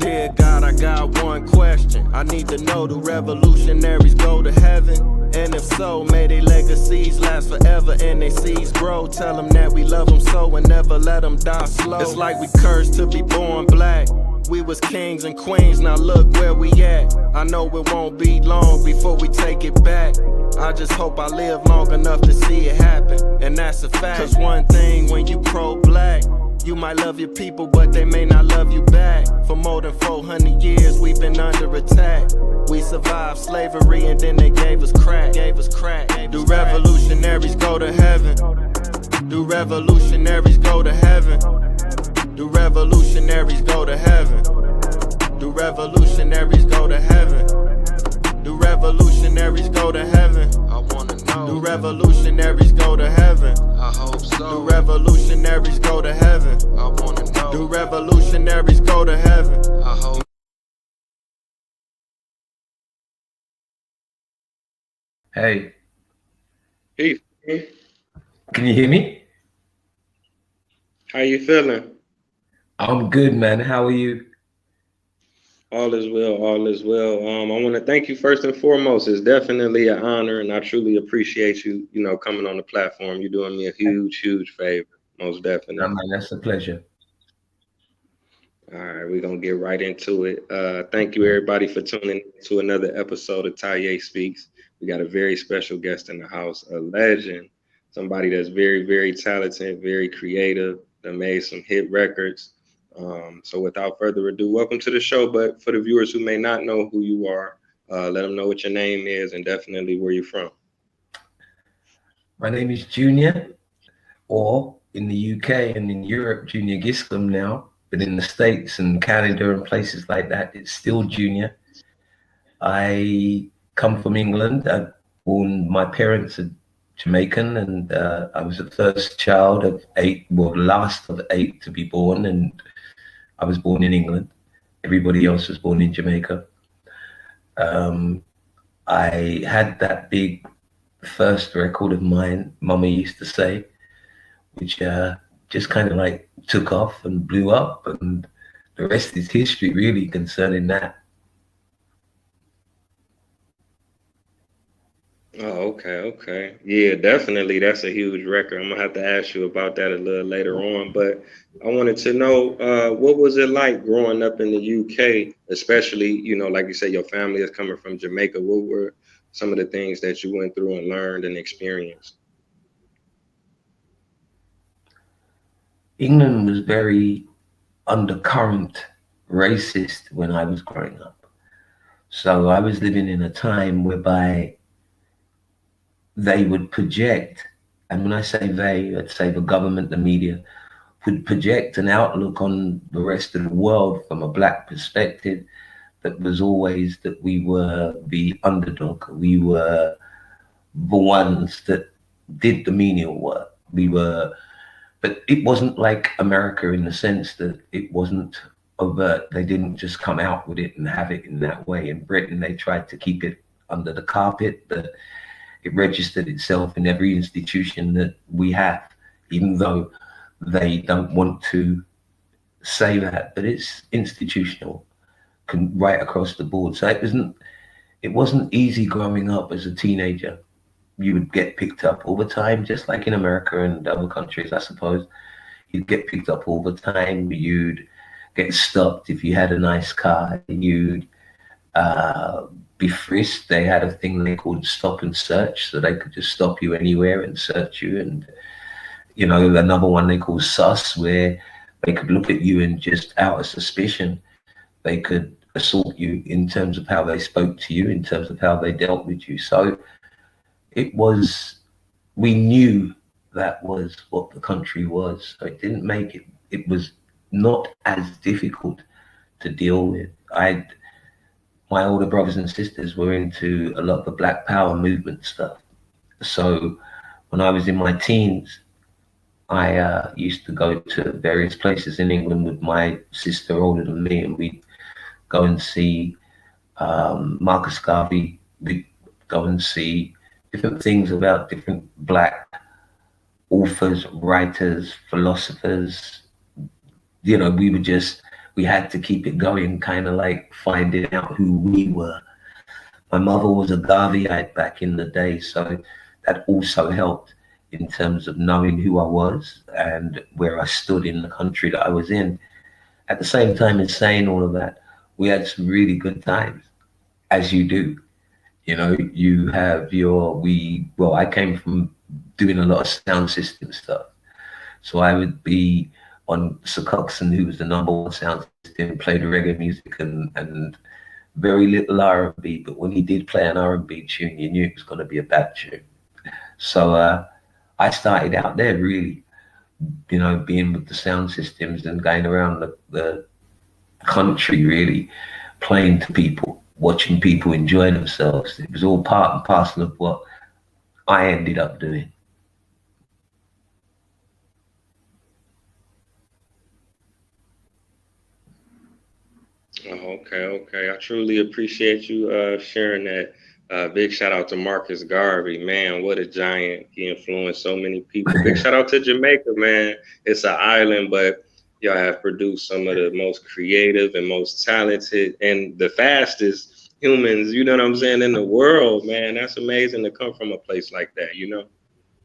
Dear God, I got one question. I need to know, do revolutionaries go to heaven? And if so, may their legacies last forever and their seeds grow. Tell them that we love them so and never let them die slow. It's like we cursed to be born black. We was kings and queens, now look where we at. I know it won't be long before we take it back. I just hope I live long enough to see it happen, and that's a fact. Cause one thing when you pro-black, you might love your people, but they may not love you back. For more than 400 years, we've been under attack. We survived slavery and then they gave us crack. Do revolutionaries go to heaven? Do revolutionaries go to heaven? Do revolutionaries go to heaven? Do revolutionaries go to heaven? Do revolutionaries go to heaven? I wanna know. Do revolutionaries go to heaven? I hope so. Do revolutionaries go to heaven? I wanna know. Do revolutionaries go to heaven? I hope. Hey. Hey. Can you hear me? How you feeling? I'm good, man. How are you? All is well, all is well. I want to thank you first and foremost. It's definitely an honor, and I truly appreciate you, coming on the platform. You're doing me a huge, huge favor, most definitely. No, man, that's a pleasure. All right, we're going to get right into it. Thank you, everybody, for tuning in to another episode of Taye Speaks. We got a very special guest in the house, a legend, somebody that's very, very talented, very creative, that made some hit records. So without further ado, welcome to the show. But for the viewers who may not know who you are, let them know what your name is and definitely where you're from. My name is Junior, or in the UK and in Europe, Junior Giscombe now. But in the States and Canada and places like that, it's still Junior. I come from England. My parents are Jamaican, and I was the first child of 8, well, the last of 8 to be born, and I was born in England. Everybody else was born in Jamaica. I had that big first record of mine, Mama used to say, which just kind of like took off and blew up, and the rest is history really concerning that. Oh, okay. Yeah, definitely. That's a huge record. I'm gonna have to ask you about that a little later on. But I wanted to know, what was it like growing up in the UK, especially, like you said, your family is coming from Jamaica. What were some of the things that you went through and learned and experienced? England was very undercurrent racist when I was growing up. So I was living in a time whereby they would project, and when I say they, I'd say the government, the media, would project an outlook on the rest of the world from a black perspective that was always that we were the underdog. We were the ones that did the menial work. But it wasn't like America in the sense that it wasn't overt. They didn't just come out with it and have it in that way. In Britain, they tried to keep it under the carpet, but it registered itself in every institution that we have, even though they don't want to say that, but it's institutional, right across the board. So it wasn't easy growing up as a teenager. You would get picked up all the time, just like in America and other countries, I suppose. You'd get picked up all the time. You'd get stopped if you had a nice car. You'd be frisked. They had a thing they called stop and search, so they could just stop you anywhere and search you. And another one they called sus, where they could look at you and just out of suspicion, they could assault you in terms of how they spoke to you, in terms of how they dealt with you. So we knew that was what the country was. So it didn't make it, it was not as difficult to deal with. My older brothers and sisters were into a lot of the Black Power movement stuff. So when I was in my teens, I used to go to various places in England with my sister older than me, and we'd go and see Marcus Garvey. We'd go and see different things about different Black authors, writers, philosophers. We would just we had to keep it going, kind of like finding out who we were. My mother was a Garveyite back in the day, so that also helped in terms of knowing who I was and where I stood in the country that I was in. At the same time as saying all of that, we had some really good times, as you do. You know, you have I came from doing a lot of sound system stuff. So I would be on Sir Coxsone, who was the number one sound system, played reggae music and very little R&B. But when he did play an R&B tune, you knew it was going to be a bad tune. So I started out there really, you know, being with the sound systems and going around the country really, playing to people, watching people enjoy themselves. It was all part and parcel of what I ended up doing. Oh, okay. I truly appreciate you sharing that. Big shout out to Marcus Garvey, man. What a giant. He influenced so many people. Big shout out to Jamaica, man. It's an island, but y'all have produced some of the most creative and most talented and the fastest humans, you know what I'm saying, in the world, man. That's amazing to come from a place like that, you know?